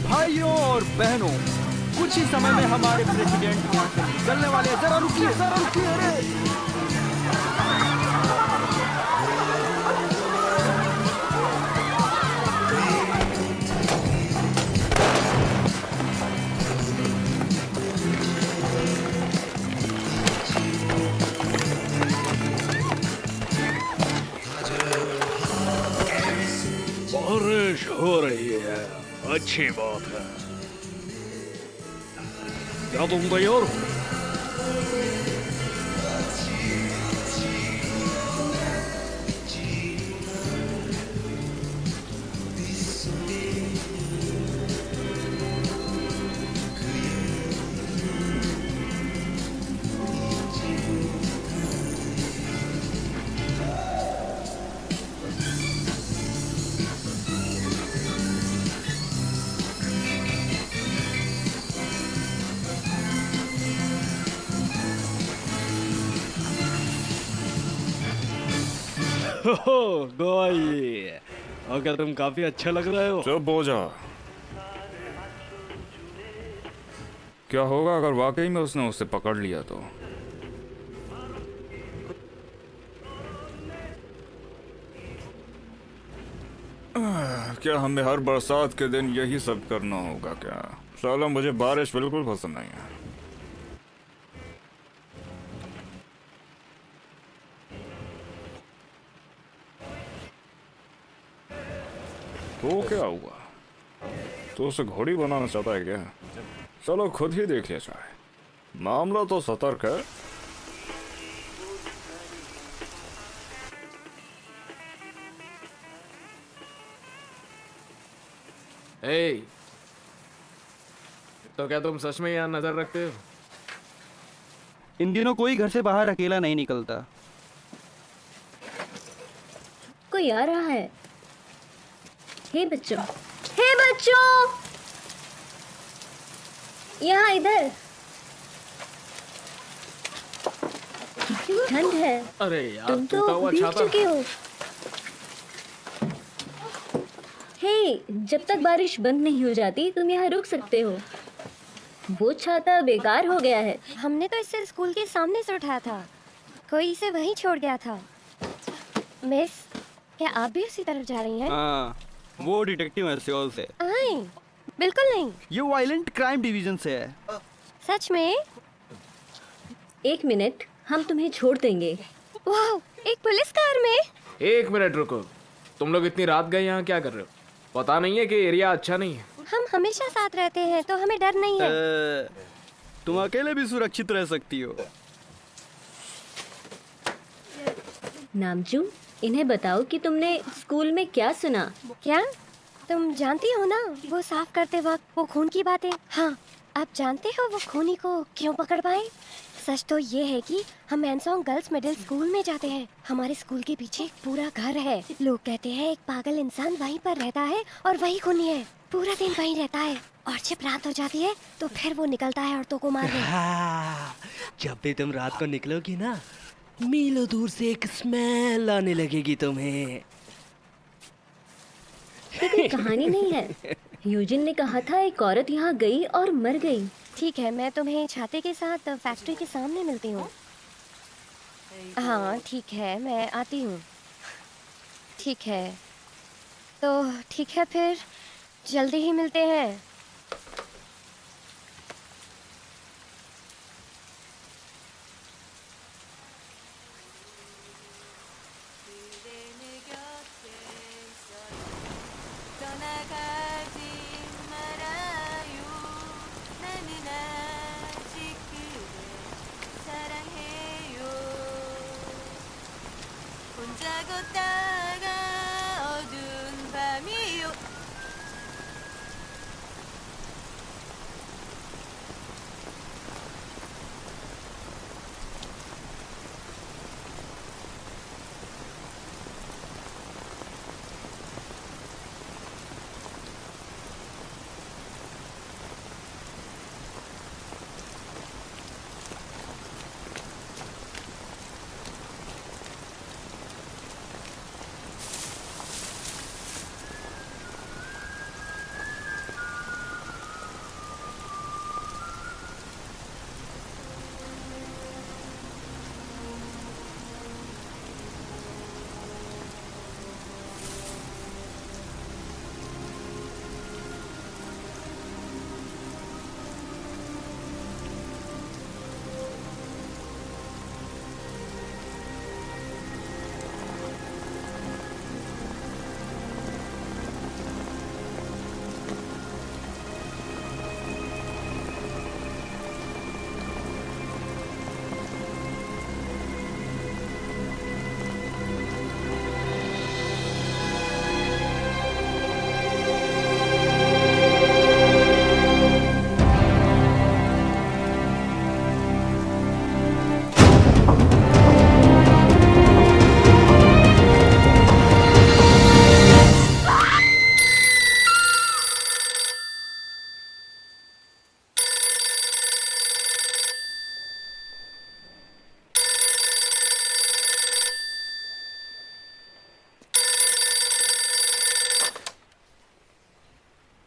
भाइयों और बहनों, कुछ ही समय में हमारे प्रेसिडेंट यहाँ से निकलने वाले हैं। जरा रुकिए, जरा रुकिए। अरे बारिश हो रही है, अच्छी बात है। क्या तुम तैयार हो? गोई, और क्या तुम काफी अच्छा लग रहे हो। चुप हो जा। क्या होगा अगर वाकई में उसने उसे पकड़ लिया तो? क्या हमें हर बरसात के दिन यही सब करना होगा क्या? साला मुझे बारिश बिल्कुल पसंद नहीं है। तो क्या हुआ? तो उसे घोड़ी बनाना चाहता है क्या? चलो खुद ही देख लिया जाए। मामला तो सतर्क है। ए, तो क्या तुम सच में यहाँ नजर रखते हो? इन दिनों कोई घर से बाहर अकेला नहीं निकलता। कोई आ रहा है। हे बच्चों, हे बच्चों, यहाँ इधर। कितनी ठंड है। अरे यार, तुम टूटा तो हुआ भीग छाता। चुके हो। हे, जब तक बारिश बंद नहीं हो जाती तुम यहाँ रुक सकते हो। वो छाता बेकार हो गया है। हमने तो इसे स्कूल के सामने से उठाया था, कोई इसे वहीं छोड़ गया था। मिस, क्या आप भी उसी तरफ जा रही हैं? हाँ, वो डिटेक्टिव है सियोल से। नहीं, बिल्कुल नहीं। ये वायलेंट क्राइम डिवीजन से है। सच में? एक मिनट, हम तुम्हें छोड़ देंगे। वाह, एक पुलिस कार में? एक मिनट रुको, तुम लोग इतनी रात गए यहाँ क्या कर रहे हो? पता नहीं है कि एरिया अच्छा नहीं है? हम हमेशा साथ रहते हैं तो हमें डर नहीं है। तुम अकेले भी सुरक्षित रह सकती हो। नामजू, इन्हें बताओ कि तुमने स्कूल में क्या सुना। क्या? तुम जानती हो ना, वो साफ करते वक्त वो खून की बातें। हाँ, आप जानते हो वो खूनी को क्यों पकड़ पाए? सच तो ये है कि हम एनसोंग गर्ल्स मिडिल स्कूल में जाते हैं। हमारे स्कूल के पीछे एक पूरा घर है। लोग कहते हैं एक पागल इंसान वहीं पर रहता है और वही खूनी है। पूरा दिन वहीं रहता है और जब रात हो जाती है तो फिर वो निकलता है औरतों को मारने। जब भी तुम रात को निकलोगी ना, मीलों दूर से एक स्मेल आने लगेगी तुम्हें। ये कोई कहानी नहीं है। यूजिन ने कहा था एक औरत यहाँ गई और मर गई। ठीक है, मैं तुम्हें छाते के साथ फैक्ट्री के सामने मिलती हूँ। हाँ ठीक है, मैं आती हूँ। ठीक है, तो ठीक है, फिर जल्दी ही मिलते हैं।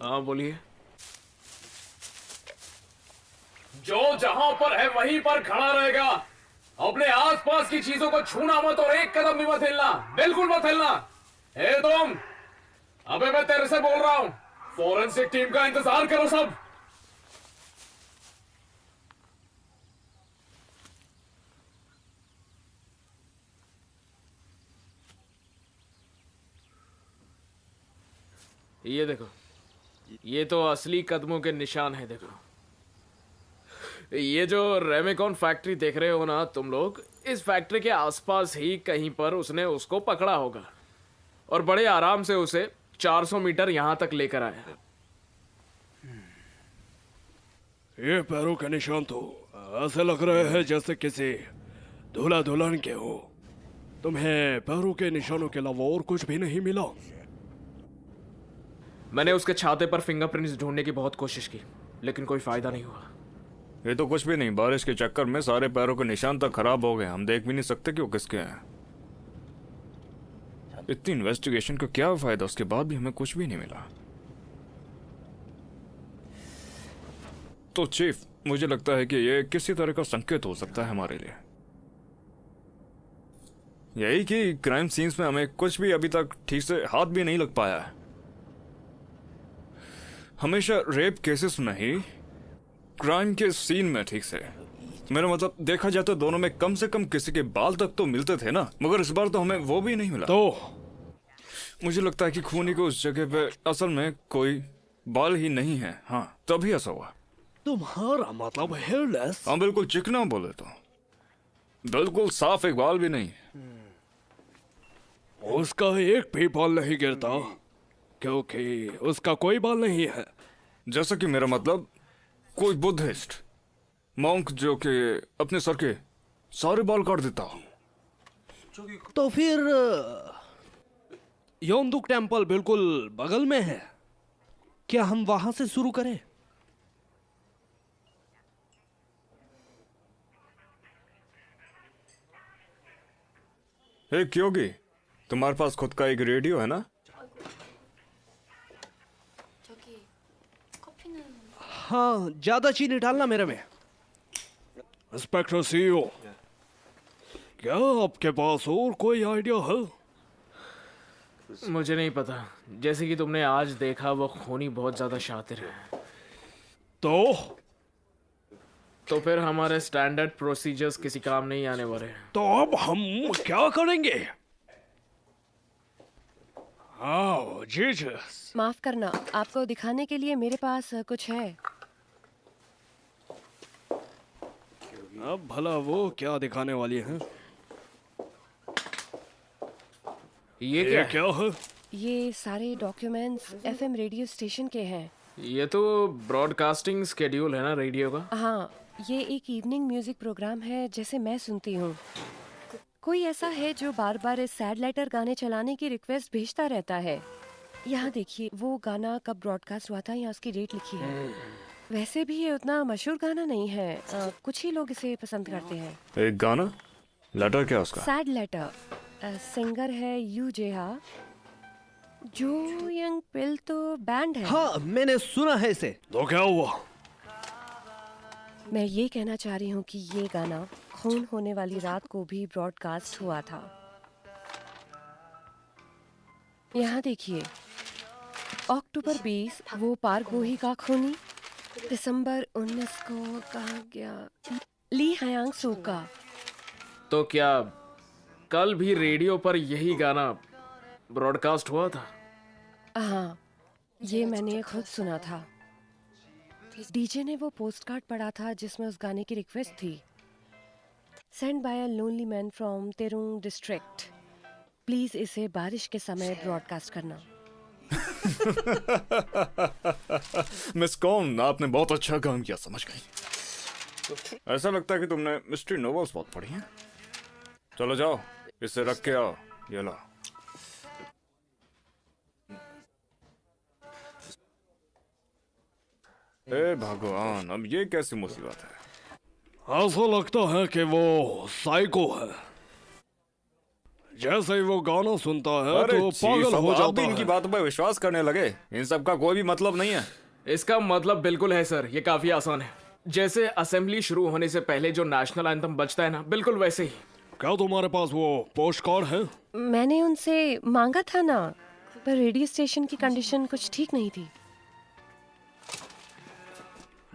हाँ बोलिए। जो जहां पर है वहीं पर खड़ा रहेगा। अपने आसपास की चीजों को छूना मत और एक कदम भी मत हिलना, बिल्कुल मत हिलना। ए तुम, अबे मैं तेरे से बोल रहा हूं, फोरेंसिक टीम का इंतजार करो सब। ये देखो, ये तो असली कदमों के निशान है। देखो, ये जो रेमेकॉन फैक्ट्री देख रहे हो ना तुम लोग, इस फैक्ट्री के आसपास ही कहीं पर उसने उसको पकड़ा होगा और बड़े आराम से उसे 400 मीटर यहां तक लेकर आया। ये पैरों के निशान तो ऐसे लग रहे हैं जैसे किसी दूल्हा दुल्हन के हो। तुम्हें पैरों के निशानों के अलावा और कुछ भी नहीं मिला? मैंने उसके छाते पर फिंगरप्रिंट्स ढूंढने की बहुत कोशिश की, लेकिन कोई फायदा नहीं हुआ। ये तो कुछ भी नहीं, बारिश के चक्कर में सारे पैरों के निशान तक खराब हो गए। हम देख भी नहीं सकते कि वो किसके हैं। इतनी इन्वेस्टिगेशन का क्या फायदा, उसके बाद भी हमें कुछ भी नहीं मिला। तो चीफ, मुझे लगता है कि ये किसी तरह का संकेत हो सकता है हमारे लिए। यही कि क्राइम सीन्स में हमें कुछ भी अभी तक ठीक से हाथ भी नहीं लग पाया है। हमेशा रेप केसेस में ही क्राइम के सीन में ठीक से, मेरा मतलब देखा जाए तो दोनों में कम से कम किसी के बाल तक तो मिलते थे ना, मगर इस बार तो हमें वो भी नहीं मिला। तो मुझे लगता है कि खूनी को उस जगह पे असल में कोई बाल ही नहीं है। हाँ, तभी ऐसा हुआ। तुम्हारा मतलब हेयरलेस? हाँ बिल्कुल, चिकना बोले तो बिल्कुल साफ एक बाल भी नहीं। उसका एक भी बाल नहीं गिरता क्योंकि उसका कोई बाल नहीं है। जैसा कि मेरा मतलब कोई बुद्धिस्ट मॉन्क जो कि अपने सर के सारे बाल काट देता हो। तो फिर योंदुक टेम्पल बिल्कुल बगल में है, क्या हम वहां से शुरू करें? हे क्योगी, तुम्हारे पास खुद का एक रेडियो है ना? हाँ, ज्यादा चीनी डालना मेरे में। इंस्पेक्टर सीईओ, क्या आपके पास और कोई आइडिया है? मुझे नहीं पता। जैसे कि तुमने आज देखा, वो खूनी बहुत ज्यादा शातिर है। तो फिर हमारे स्टैंडर्ड प्रोसीजर्स किसी काम नहीं आने वाले हैं। तो अब हम क्या करेंगे? आओ जीसस। माफ करना, आपको दिखाने के लिए मेरे पास कुछ है। अब भला वो क्या दिखाने वाली हैं? ये क्या है? ये सारे डॉक्यूमेंट्स एफएम रेडियो स्टेशन के हैं। ये तो ब्रॉडकास्टिंग स्केड्यूल है ना रेडियो का? हाँ, ये एक इवनिंग म्यूजिक प्रोग्राम है जैसे मैं सुनती हूँ। कोई ऐसा है जो बार बार इस सैड लेटर गाने चलाने की रिक्वेस्ट भेजता रहता है। यहाँ देखिए, वो गाना कब ब्रॉडकास्ट हुआ था, यहाँ उसकी डेट लिखी है। वैसे भी ये उतना मशहूर गाना नहीं है, कुछ ही लोग इसे पसंद करते हैं। एक गाना, लेटर क्या उसका? Sad letter. सिंगर है यू जेहा। जो यंग पिल तो बैंड है। हाँ, मैंने सुना है इसे। तो क्या हुआ? मैं ये कहना चाह रही हूँ कि ये गाना खून होने वाली रात को भी ब्रॉडकास्ट हुआ था। यहाँ देखिए, अक्टूबर 20 वो पार्क बोही का खूनी, दिसंबर 19 को कहा गया ली हयांग सू का। तो क्या कल भी रेडियो पर यही गाना ब्रॉडकास्ट हुआ था? हाँ, ये मैंने खुद सुना था। डीजे ने वो पोस्ट कार्ड पढ़ा था जिसमें उस गाने की रिक्वेस्ट थी। Send by a lonely man from तेरुंग डिस्ट्रिक्ट। प्लीज इसे बारिश के समय ब्रॉडकास्ट करना। मिस कॉन, आपने बहुत अच्छा काम किया, समझ गई। ऐसा लगता है कि तुमने मिस्ट्री नॉवेल्स बहुत पढ़ी हैं। चलो जाओ, इसे रख के आओ। ये लो। ए भगवान, अब ये कैसी मुसीबत है? ऐसा लगता है कि वो साइको है। जैसे ही वो गाना सुनता है अरे तो चीफ, पागल अब हो आप जाता भी इनकी है। बातों पर विश्वास करने लगे। इन सब का कोई भी मतलब नहीं है। इसका मतलब बिल्कुल है सर, ये काफी आसान है। जैसे असेंबली शुरू होने से पहले जो नेशनल एंथम बजता है ना, बिल्कुल वैसे ही। क्या तुम्हारे पास वो पोस्ट कार्ड है? मैंने उनसे मांगा था ना, पर रेडियो स्टेशन की कंडीशन कुछ ठीक नहीं थी।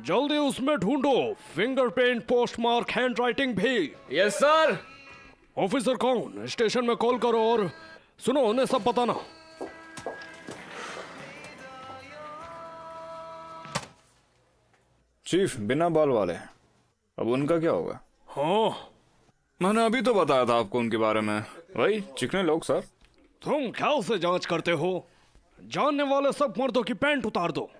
जल्दी उसमें ढूंढो फिंगरप्रिंट, पोस्टमार्क, हैंड राइटिंग भी। Yes sir. ऑफिसर कौन? स्टेशन में कॉल करो और सुनो, उन्हें सब बताना। चीफ, बिना बाल वाले, अब उनका क्या होगा? हाँ, मैंने अभी तो बताया था आपको उनके बारे में। वही चिकने लोग सर। तुम क्या से जांच करते हो? जानने वाले सब मर्दों की पैंट उतार दो।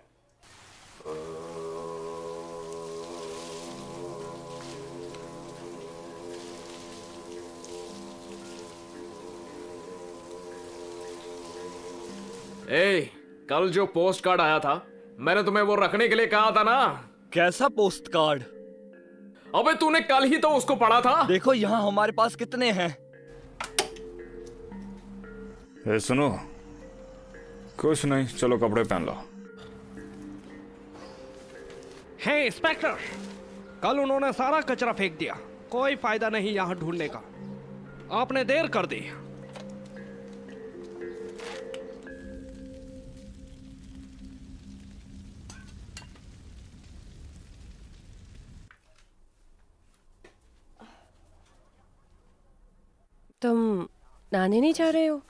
ए, कल जो पोस्ट कार्ड आया था, मैंने तुम्हें वो रखने के लिए कहा था ना। कैसा पोस्ट कार्ड? अबे तूने कल ही तो उसको पढ़ा था। देखो यहाँ हमारे पास कितने हैं। ए, सुनो, कुछ नहीं, चलो कपड़े पहन लो। हे इंस्पेक्टर, कल उन्होंने सारा कचरा फेंक दिया। कोई फायदा नहीं यहाँ ढूंढने का। आपने देर कर दी। तुम नहाने नहीं जा रहे हो?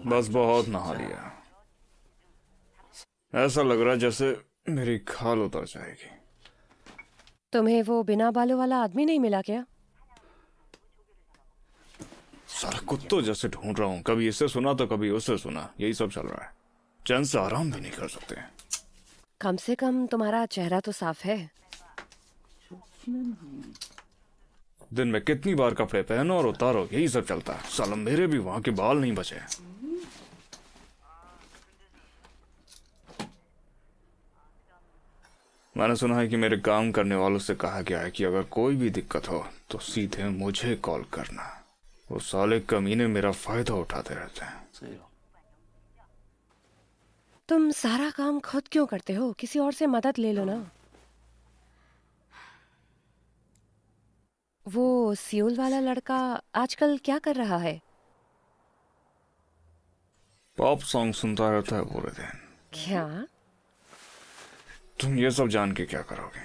बस बहुत नहा लिया। ऐसा लग रहा है जैसे मेरी खाल उतर जाएगी। तुम्हें वो बिना बालों वाला आदमी नहीं मिला क्या? सारा कुत्तों जैसे ढूंढ रहा हूँ, कभी इसे सुना तो कभी उसे सुना, यही सब चल रहा है। चैन से आराम भी नहीं कर सकते। कम से कम तुम्हारा चेहरा तो साफ है। दिन में कितनी बार कपड़े पहनो और उतारो, यही सब चलता है। साला मेरे भी वहां के बाल नहीं बचे। मैंने सुना है कि मेरे काम करने वालों से कहा गया है कि अगर कोई भी दिक्कत हो तो सीधे मुझे कॉल करना। वो साले कमीने मेरा फायदा उठाते रहते हैं। तुम सारा काम खुद क्यों करते हो? किसी और से मदद ले लो ना। वो सियोल वाला लड़का आजकल क्या कर रहा है? पॉप सॉन्ग सुनता रहता है पूरे दिन। क्या? तुम ये सब जान के क्या करोगे?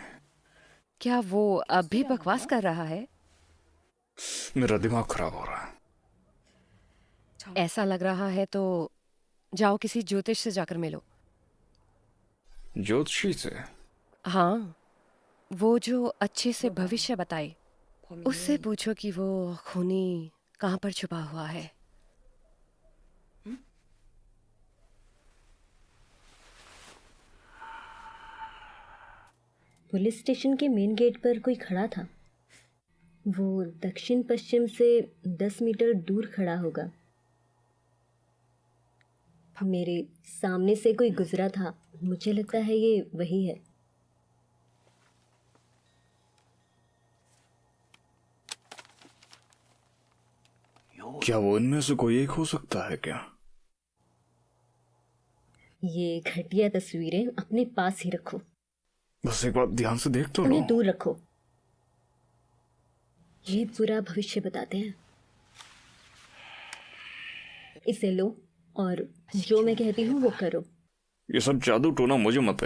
क्या वो अब भी बकवास कर रहा है? मेरा दिमाग खराब हो रहा है। ऐसा लग रहा है तो जाओ किसी ज्योतिष से जाकर मिलो। ज्योतिषी से? हाँ, वो जो अच्छे से भविष्य बताए। उससे पूछो कि वो खूनी कहाँ पर छुपा हुआ है। पुलिस स्टेशन के मेन गेट पर कोई खड़ा था। वो दक्षिण पश्चिम से 10 मीटर दूर खड़ा होगा। मेरे सामने से कोई गुजरा था। मुझे लगता है ये वही है। क्या वो इनमें से कोई एक हो सकता है क्या? ये घटिया तस्वीरें अपने पास ही रखो। बस एक बार ध्यान से देख तो लो। उन्हें दूर रखो। ये बुरा भविष्य बताते हैं। इसे लो और जो मैं कहती हूँ वो करो। ये सब जादू टोना मुझे मत